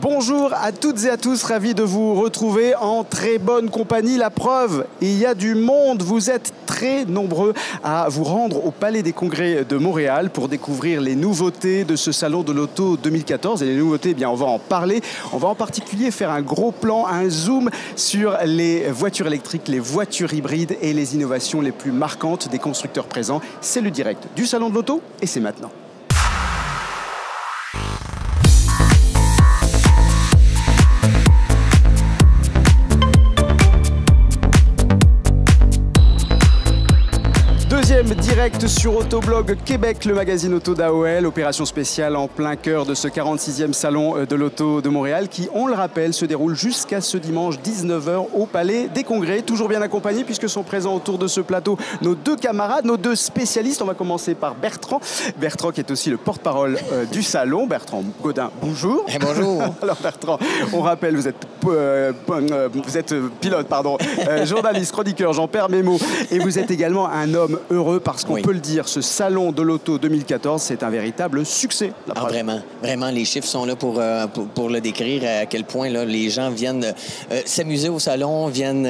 Bonjour à toutes et à tous, ravi de vous retrouver en très bonne compagnie. La preuve, il y a du monde. Vous êtes très nombreux à vous rendre au Palais des Congrès de Montréal pour découvrir les nouveautés de ce salon de l'auto 2014. Et les nouveautés, eh bien, on va en parler. On va en particulier faire un gros plan, un zoom sur les voitures électriques, les voitures hybrides et les innovations les plus marquantes des constructeurs présents. C'est le direct du salon de l'auto et c'est maintenant. Direct sur Autoblog Québec, le magazine auto d'AOL, opération spéciale en plein cœur de ce 46e salon de l'auto de Montréal qui, on le rappelle, se déroule jusqu'à ce dimanche 19h au Palais des Congrès. Toujours bien accompagnés puisque sont présents autour de ce plateau nos deux camarades, nos deux spécialistes. On va commencer par Bertrand. Bertrand qui est aussi le porte-parole du salon. Bertrand Gaudin, bonjour. Et bonjour. Alors Bertrand, on rappelle, vous êtes pilote, journaliste, chroniqueur, j'en perds mes mots. Et vous êtes également un homme heureux parce qu'on peut le dire, ce salon de l'auto 2014, c'est un véritable succès. Vraiment, les chiffres sont là pour le décrire, à quel point là, les gens viennent s'amuser au salon, viennent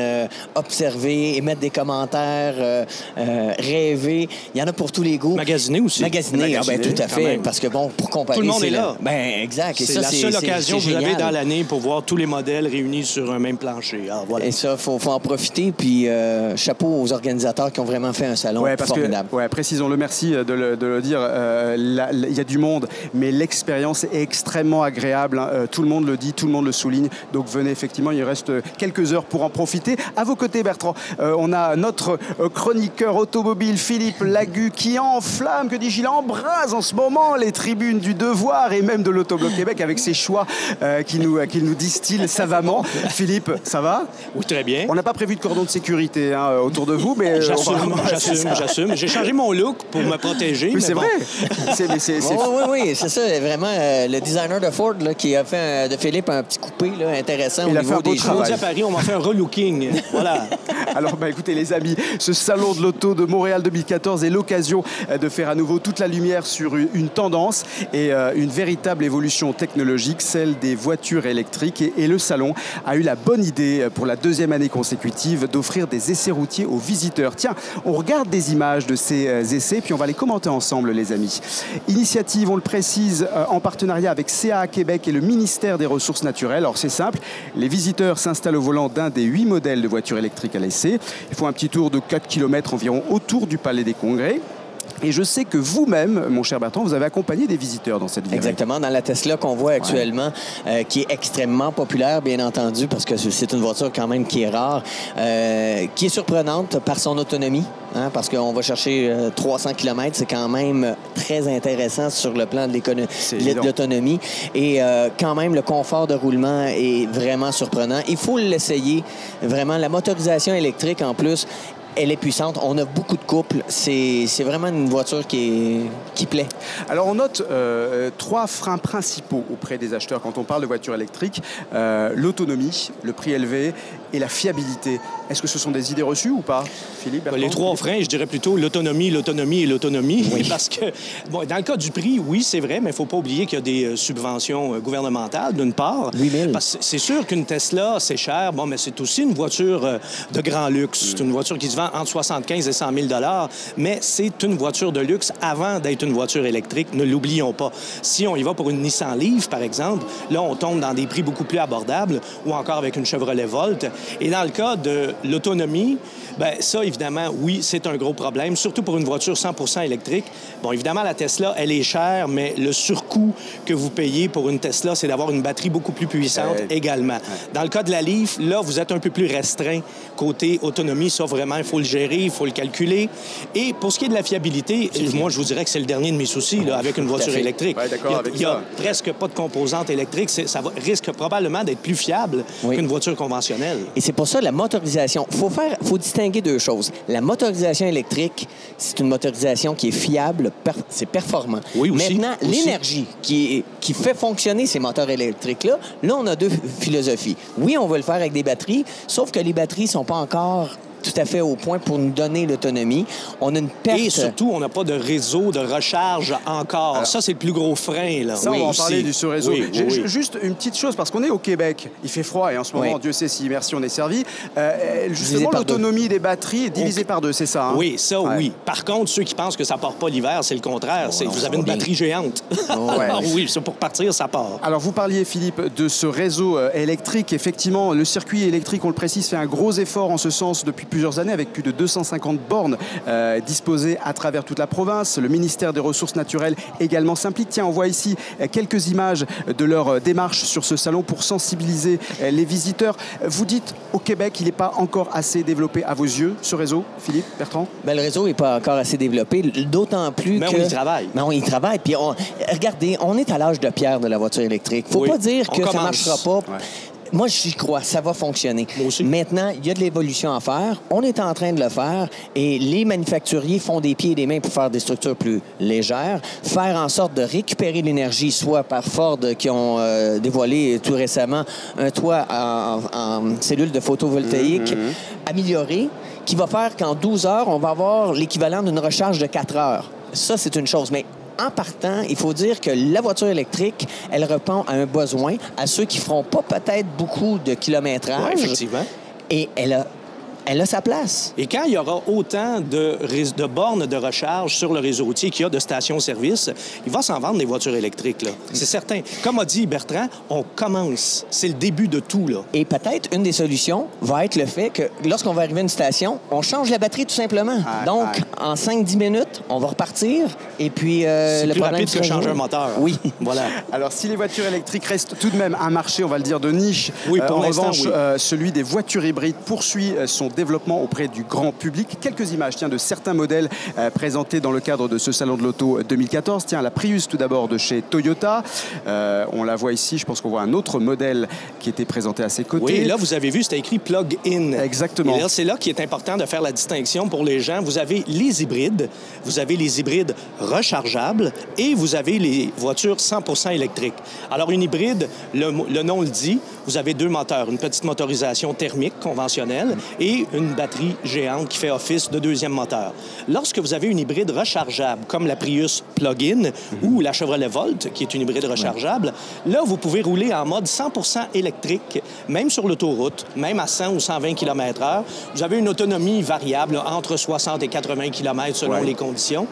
observer, émettre des commentaires, rêver. Il y en a pour tous les goûts. Magasiner aussi. Magasiner, tout à fait. Parce que bon, pour comparer... Tout le monde est là. Exact. C'est la seule occasion que vous avez dans l'année pour voir tous les modèles réunis sur un même plancher. Alors, voilà. Et ça, il faut en profiter. Puis chapeau aux organisateurs qui ont vraiment fait un salon formidable. Précisons-le, merci de le dire. Il y a du monde, mais l'expérience est extrêmement agréable. Tout le monde le dit, tout le monde le souligne. Donc venez, effectivement, il reste quelques heures pour en profiter. À vos côtés, Bertrand, on a notre chroniqueur automobile, Philippe Lagu, qui enflamme, que dis-je, il embrase en ce moment les tribunes du Devoir et même de l'Autoblog Québec avec ses choix qu'il nous distille savamment. Philippe, ça va? Oui, très bien. On n'a pas prévu de cordon de sécurité autour de vous, mais... J'assume. J'ai changé mon look pour me protéger. Oui, c'est vrai. Oui, c'est ça. Vraiment, le designer de Ford là, qui a fait de Philippe un petit coupé là, intéressant au niveau des choses. À Paris, on m'a fait un relooking. Voilà. Alors, écoutez, les amis, ce salon de l'auto de Montréal 2014 est l'occasion de faire à nouveau toute la lumière sur une tendance et une véritable évolution technologique, celle des voitures électriques. Et le salon a eu la bonne idée, pour la deuxième année consécutive, d'offrir des essais routiers aux visiteurs. Tiens, on regarde des images de ces essais, puis on va les commenter ensemble, les amis. Initiative, on le précise, en partenariat avec CAA Québec et le ministère des Ressources naturelles. Alors, c'est simple, les visiteurs s'installent au volant d'un des 8 modèles de voitures électriques à l'essai. Ils font un petit tour de 4 km environ autour du Palais des Congrès. Et je sais que vous-même, mon cher Bertrand, vous avez accompagné des visiteurs dans cette virée. Exactement, dans la Tesla qu'on voit actuellement, qui est extrêmement populaire, bien entendu, parce que c'est une voiture quand même qui est rare, qui est surprenante par son autonomie, parce qu'on va chercher 300 km, c'est quand même très intéressant sur le plan de l'autonomie. Et quand même, le confort de roulement est vraiment surprenant. Il faut l'essayer, vraiment. La motorisation électrique, en plus, elle est puissante. On a beaucoup de couples. C'est vraiment une voiture qui plaît. Alors, on note 3 freins principaux auprès des acheteurs quand on parle de voiture électrique. L'autonomie, le prix élevé et la fiabilité. Est-ce que ce sont des idées reçues ou pas, Philippe, Bertrand? Les 3 freins, je dirais plutôt l'autonomie. Oui. Parce que, dans le cas du prix, oui, c'est vrai, mais il ne faut pas oublier qu'il y a des subventions gouvernementales, d'une part. 8 000. Parce que c'est sûr qu'une Tesla, c'est cher. Bon, mais c'est aussi une voiture de grand luxe. C'est une voiture qui se vend entre 75 et 100 000 $, mais c'est une voiture de luxe avant d'être une voiture électrique. Ne l'oublions pas. Si on y va pour une Nissan Leaf, par exemple, là, on tombe dans des prix beaucoup plus abordables, ou encore avec une Chevrolet Volt. Et dans le cas de l'autonomie, ça, évidemment, oui, c'est un gros problème, surtout pour une voiture 100% électrique. Bon, évidemment, la Tesla, elle est chère, mais le surcoût que vous payez pour une Tesla, c'est d'avoir une batterie beaucoup plus puissante également. Dans le cas de la Leaf, là, vous êtes un peu plus restreint côté autonomie. Ça, vraiment, il faut le gérer, il faut le calculer. Et pour ce qui est de la fiabilité, moi, je vous dirais que c'est le dernier de mes soucis là, avec une voiture électrique. Il y a presque pas de composantes électriques. Ça risque probablement d'être plus fiable qu'une voiture conventionnelle. Et c'est pour ça la motorisation. Faut distinguer 2 choses. La motorisation électrique, c'est une motorisation qui est fiable, c'est performant. Oui, aussi. Maintenant, l'énergie qui fait fonctionner ces moteurs électriques-là, là, on a 2 philosophies. Oui, on veut le faire avec des batteries, sauf que les batteries sont pas encore tout à fait au point pour nous donner l'autonomie. On a une perte... Et surtout, on n'a pas de réseau de recharge encore. Alors, ça, c'est le plus gros frein. Là. Ça, oui, on va en ici. parler de ce réseau. Oui, oui. Juste une petite chose, parce qu'on est au Québec, il fait froid et en ce moment, Dieu sait si merci on est servi. Justement, l'autonomie des batteries est divisée par deux, c'est ça? Hein? Oui, ça, oui. Par contre, ceux qui pensent que ça ne part pas l'hiver, c'est le contraire. Vous avez une batterie géante. Oui, ça, pour partir, ça part. Alors, vous parliez, Philippe, de ce réseau électrique. Effectivement, le circuit électrique, on le précise, fait un gros effort en ce sens depuis plusieurs années, avec plus de 250 bornes disposées à travers toute la province. Le ministère des Ressources naturelles également s'implique. Tiens, on voit ici quelques images de leur démarche sur ce salon pour sensibiliser les visiteurs. Vous dites, au Québec, il n'est pas encore assez développé à vos yeux, ce réseau, Philippe, Bertrand? Bien, le réseau n'est pas encore assez développé, d'autant plus mais que... on y travaille. Mais on y travaille. Puis regardez, on est à l'âge de pierre de la voiture électrique. Il ne faut pas dire que ça ne marchera pas. Ouais. Moi, j'y crois, ça va fonctionner. Moi aussi. Maintenant, il y a de l'évolution à faire. On est en train de le faire et les manufacturiers font des pieds et des mains pour faire des structures plus légères, faire en sorte de récupérer l'énergie, soit par Ford qui ont dévoilé tout récemment un toit en cellule de photovoltaïque amélioré, qui va faire qu'en 12 heures, on va avoir l'équivalent d'une recharge de 4 heures. Ça, c'est une chose. Mais en partant, il faut dire que la voiture électrique, elle répond à un besoin, à ceux qui ne feront pas peut-être beaucoup de kilométrage. Oui, effectivement. Et elle a sa place. Et quand il y aura autant de bornes de recharge sur le réseau routier qu'il y a de stations-service, il va s'en vendre des voitures électriques. Là. C'est certain. Comme a dit Bertrand, on commence. C'est le début de tout. Là. Et peut-être une des solutions va être le fait que lorsqu'on va arriver à une station, on change la batterie tout simplement. Donc, en 5-10 minutes, on va repartir et puis c'est le plus problème rapide que changer un moteur. Oui. Voilà. Alors, si les voitures électriques restent tout de même un marché, on va le dire, de niche, oui, pour en revanche, oui. Celui des voitures hybrides poursuit son développement auprès du grand public. Quelques images de certains modèles présentés dans le cadre de ce salon de l'auto 2014. Tiens, la Prius tout d'abord de chez Toyota. On la voit ici. Je pense qu'on voit un autre modèle qui était présenté à ses côtés. Oui, là, vous avez vu, c'était écrit plug-in. Exactement. Et là, c'est là qu'il est important de faire la distinction pour les gens. Vous avez les hybrides, vous avez les hybrides rechargeables et vous avez les voitures 100% électriques. Alors, une hybride, le nom le dit, vous avez deux moteurs, une petite motorisation thermique conventionnelle et une batterie géante qui fait office de deuxième moteur. Lorsque vous avez une hybride rechargeable, comme la Prius plug-in ou la Chevrolet Volt, qui est une hybride rechargeable, là, vous pouvez rouler en mode 100% électrique, même sur l'autoroute, même à 100 ou 120 km/h. Vous avez une autonomie variable entre 60 et 80 km selon les conditions.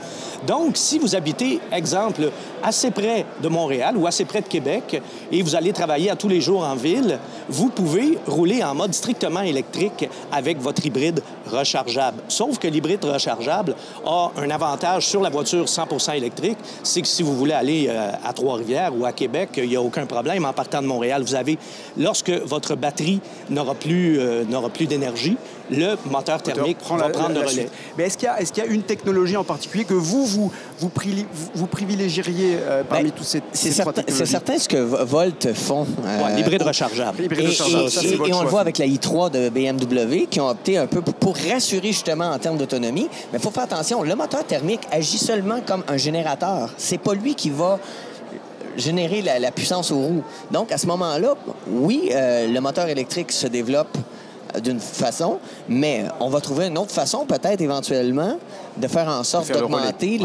Donc, si vous habitez, exemple, assez près de Montréal ou assez près de Québec et vous allez travailler à tous les jours en ville, vous pouvez rouler en mode strictement électrique avec votre hybride rechargeable. Sauf que l'hybride rechargeable a un avantage sur la voiture 100% électrique, c'est que si vous voulez aller à Trois-Rivières ou à Québec, il n'y a aucun problème. En partant de Montréal, vous avez, lorsque votre batterie n'aura plus d'énergie, le moteur thermique va prendre le relais. Mais est-ce qu'il y a une technologie en particulier que vous privilégieriez parmi toutes ces trois technologies? C'est certain ce que Volt font. L'hybride rechargeable. Et on le voit avec la i3 de BMW qui ont opté un peu pour rassurer justement en termes d'autonomie. Mais il faut faire attention, le moteur thermique agit seulement comme un générateur. C'est pas lui qui va générer la puissance aux roues. Donc, à ce moment-là, oui, le moteur électrique se développe d'une façon, mais on va trouver une autre façon, peut-être éventuellement, de faire en sorte d'augmenter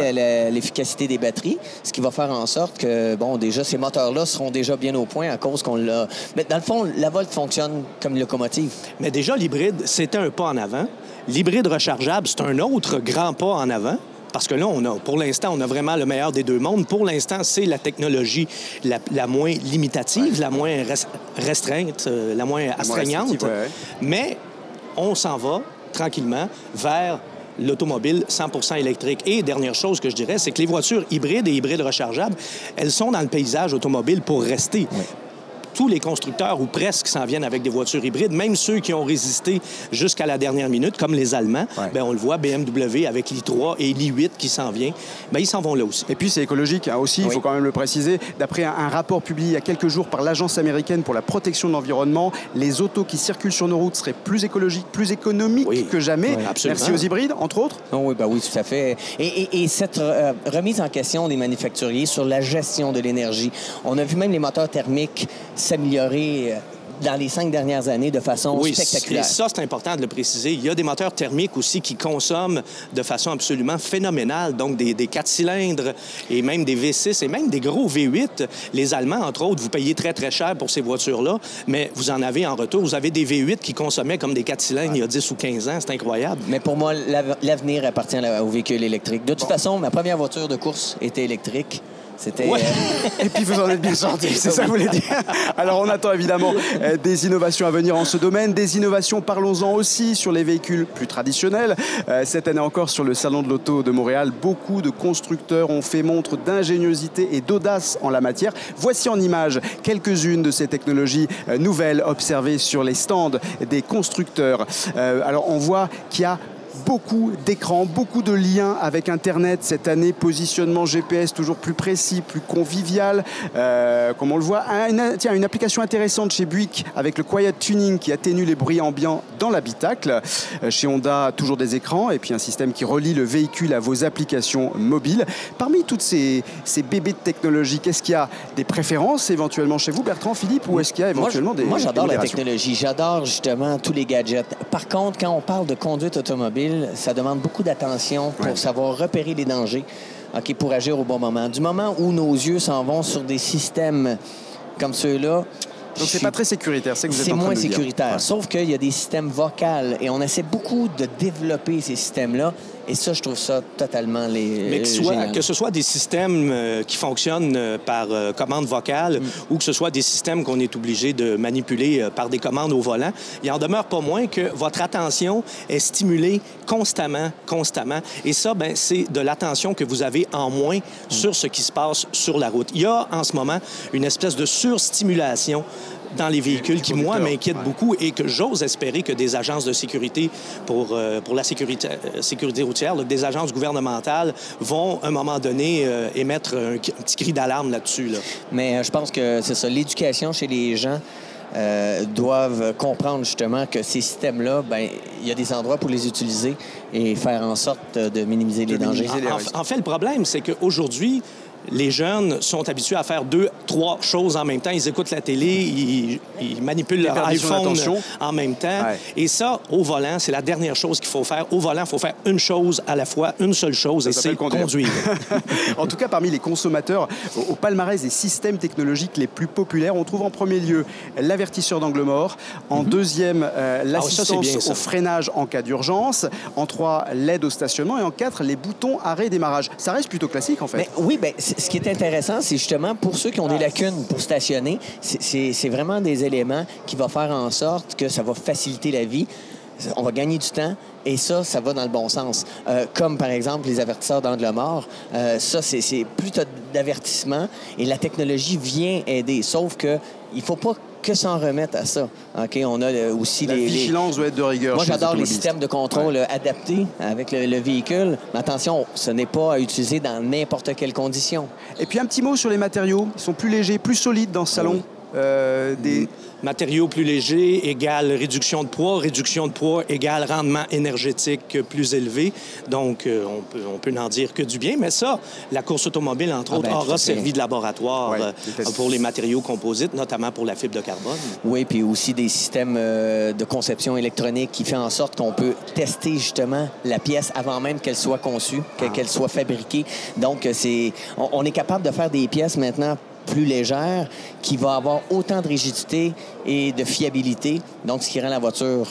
l'efficacité des batteries, ce qui va faire en sorte que, bon, déjà, ces moteurs-là seront déjà bien au point à cause qu'on l'a... Mais dans le fond, la Volt fonctionne comme une locomotive. Mais déjà, l'hybride, c'était un pas en avant. L'hybride rechargeable, c'est un autre grand pas en avant. Parce que là, pour l'instant, on a vraiment le meilleur des deux mondes. Pour l'instant, c'est la technologie la moins limitative, la moins restreinte, la moins astreignante. Mais on s'en va tranquillement vers l'automobile 100% électrique. Et dernière chose que je dirais, c'est que les voitures hybrides et hybrides rechargeables, elles sont dans le paysage automobile pour rester. Oui. Tous les constructeurs, ou presque, s'en viennent avec des voitures hybrides, même ceux qui ont résisté jusqu'à la dernière minute, comme les Allemands. Bien, on le voit, BMW avec l'i3 et l'i8 qui s'en vient, bien, ils s'en vont là aussi. Et puis, c'est écologique aussi, il faut quand même le préciser. D'après un rapport publié il y a quelques jours par l'Agence américaine pour la protection de l'environnement, les autos qui circulent sur nos routes seraient plus écologiques, plus économiques que jamais. Merci aux hybrides, entre autres. Oui, tout à fait. Et cette remise en question des manufacturiers sur la gestion de l'énergie. On a vu même les moteurs thermiques s'améliorer dans les 5 dernières années de façon spectaculaire. Et ça, c'est important de le préciser. Il y a des moteurs thermiques aussi qui consomment de façon absolument phénoménale, donc des 4 cylindres et même des V6 et même des gros V8. Les Allemands, entre autres, vous payez très, très cher pour ces voitures-là, mais vous en avez en retour. Vous avez des V8 qui consommaient comme des 4 cylindres il y a 10 ou 15 ans. C'est incroyable. Mais pour moi, l'avenir appartient aux véhicules électriques. De toute façon, ma première voiture de course était électrique. C'était... Ouais. Et puis vous en êtes bien sorti, c'est ça que vous voulez dire. Alors on attend évidemment des innovations à venir en ce domaine. Des innovations, parlons-en aussi sur les véhicules plus traditionnels. Cette année encore sur le Salon de l'Auto de Montréal, beaucoup de constructeurs ont fait montre d'ingéniosité et d'audace en la matière. Voici en images quelques-unes de ces technologies nouvelles observées sur les stands des constructeurs. Alors on voit qu'il y a beaucoup d'écrans, beaucoup de liens avec Internet cette année, positionnement GPS toujours plus précis, plus convivial, comme on le voit. Une application intéressante chez Buick avec le Quiet Tuning qui atténue les bruits ambiants dans l'habitacle. Chez Honda, toujours des écrans et puis un système qui relie le véhicule à vos applications mobiles. Parmi toutes ces bébés de technologie, qu'est-ce qu'il y a des préférences éventuellement chez vous, Bertrand, Philippe, ou est-ce qu'il y a éventuellement Moi, j'adore la technologie. J'adore justement tous les gadgets. Par contre, quand on parle de conduite automobile, ça demande beaucoup d'attention pour savoir repérer les dangers, pour agir au bon moment. Du moment où nos yeux s'en vont sur des systèmes comme ceux-là, donc c'est pas très sécuritaire, c'est que vous êtes en train moins de le dire. sécuritaire. Ouais. Sauf qu'il y a des systèmes vocaux et on essaie beaucoup de développer ces systèmes-là. Et ça, je trouve ça totalement Mais que ce soit des systèmes qui fonctionnent par commande vocale ou que ce soit des systèmes qu'on est obligé de manipuler par des commandes au volant, il en demeure pas moins que votre attention est stimulée constamment. Et ça, c'est de l'attention que vous avez en moins sur ce qui se passe sur la route. Il y a en ce moment une espèce de surstimulation dans les véhicules qui, moi, m'inquiètent beaucoup et que j'ose espérer que des agences de sécurité pour la sécurité routière, là, des agences gouvernementales vont, à un moment donné, émettre un petit cri d'alarme là-dessus. Là. Mais je pense que c'est ça. L'éducation chez les gens doivent comprendre justement que ces systèmes-là, il y a des endroits pour les utiliser et faire en sorte de minimiser les dangers. En fait, le problème, c'est qu'aujourd'hui, les jeunes sont habitués à faire 2, 3 choses en même temps. Ils écoutent la télé, ils manipulent leur iPhone en même temps. Ouais. Et ça, au volant, c'est la dernière chose qu'il faut faire. Au volant, il faut faire une chose à la fois, une seule chose, et c'est conduire. En tout cas, parmi les consommateurs, au palmarès des systèmes technologiques les plus populaires, on trouve en premier lieu l'avertisseur d'angle mort, en deuxième, l'assistance au freinage en cas d'urgence, en 3, l'aide au stationnement, et en 4, les boutons arrêt-démarrage. Ça reste plutôt classique, en fait. Ce qui est intéressant, c'est justement pour ceux qui ont des lacunes pour stationner, c'est vraiment des éléments qui vont faire en sorte que ça va faciliter la vie. On va gagner du temps et ça va dans le bon sens. Comme, par exemple, les avertisseurs d'angle mort. Ça, c'est plus d'avertissement et la technologie vient aider. Sauf que il faut pas que s'en remettre à ça. On a aussi la vigilance doit être de rigueur. Moi, j'adore les systèmes de contrôle adaptés avec le véhicule. Mais attention, ce n'est pas à utiliser dans n'importe quelle condition. Et puis, un petit mot sur les matériaux. Ils sont plus légers, plus solides dans ce salon. Des matériaux plus légers égale réduction de poids égale rendement énergétique plus élevé. Donc, on peut n'en dire que du bien. Mais ça, la course automobile, entre autres, aura servi de laboratoire pour les matériaux composites, notamment pour la fibre de carbone. Oui, puis aussi des systèmes de conception électronique qui fait en sorte qu'on peut tester justement la pièce avant même qu'elle soit conçue, qu'elle soit fabriquée. Donc, on est capable de faire des pièces maintenant plus légère, qui va avoir autant de rigidité et de fiabilité, donc ce qui rend la voiture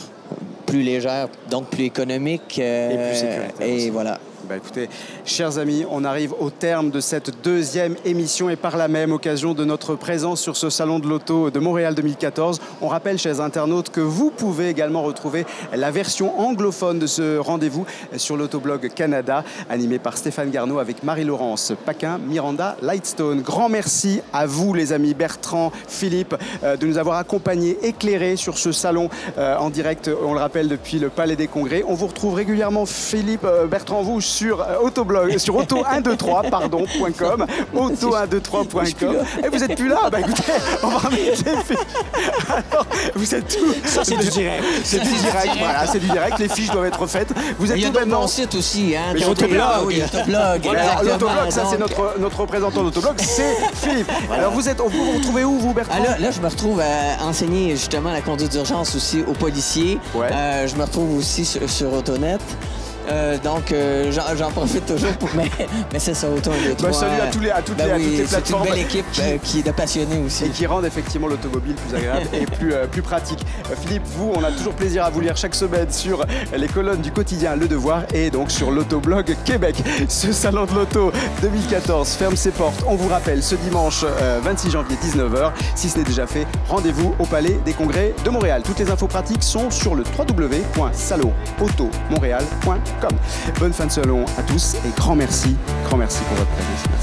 plus légère, donc plus économique. Et plus sécuritaire. Et voilà. Écoutez, chers amis, on arrive au terme de cette deuxième émission et par la même occasion de notre présence sur ce Salon de l'Auto de Montréal 2014. On rappelle, chers internautes, que vous pouvez également retrouver la version anglophone de ce rendez-vous sur l'Autoblog Canada, animé par Stéphane Garneau avec Marie-Laurence Paquin, Miranda Lightstone. Grand merci à vous, les amis Bertrand, Philippe, de nous avoir accompagnés, éclairés sur ce salon en direct, on le rappelle, depuis le Palais des Congrès. On vous retrouve régulièrement, Philippe, Bertrand, vous, sur Autoblog, sur auto123.com, auto123.com. Et vous êtes plus là? Bah écoutez, on va remettre les fiches. Alors, vous êtes tout. Ça, c'est du direct. C'est du direct, voilà, c'est du direct. Les fiches doivent être faites. Vous êtes Il y a tout d'autres maintenant. bons sites aussi, hein? Mais Autoblog. Oui, Autoblog. Alors, exactement. l'Autoblog, ça c'est Donc, notre représentant d'Autoblog, c'est Philippe. Alors vous vous retrouvez où, vous, Bertrand? là, je me retrouve à enseigner justement la conduite d'urgence aussi aux policiers. Ouais. Je me retrouve aussi sur Autonet. Donc, j'en profite toujours mais c'est ça, Auto 1, 2, 3. Salut à toutes les c'est une plateformes belle équipe qui est de passionnés aussi. et qui rendent effectivement l'automobile plus agréable et plus pratique. Philippe, vous, on a toujours plaisir à vous lire chaque semaine sur les colonnes du quotidien Le Devoir et donc sur l'Autoblog Québec. Ce salon de l'auto 2014 ferme ses portes, on vous rappelle, ce dimanche 26 janvier 19h. Si ce n'est déjà fait, rendez-vous au Palais des Congrès de Montréal. Toutes les infos pratiques sont sur le www.salonautomontréal.com. Bonne fin de salon à tous et grand merci pour votre présence.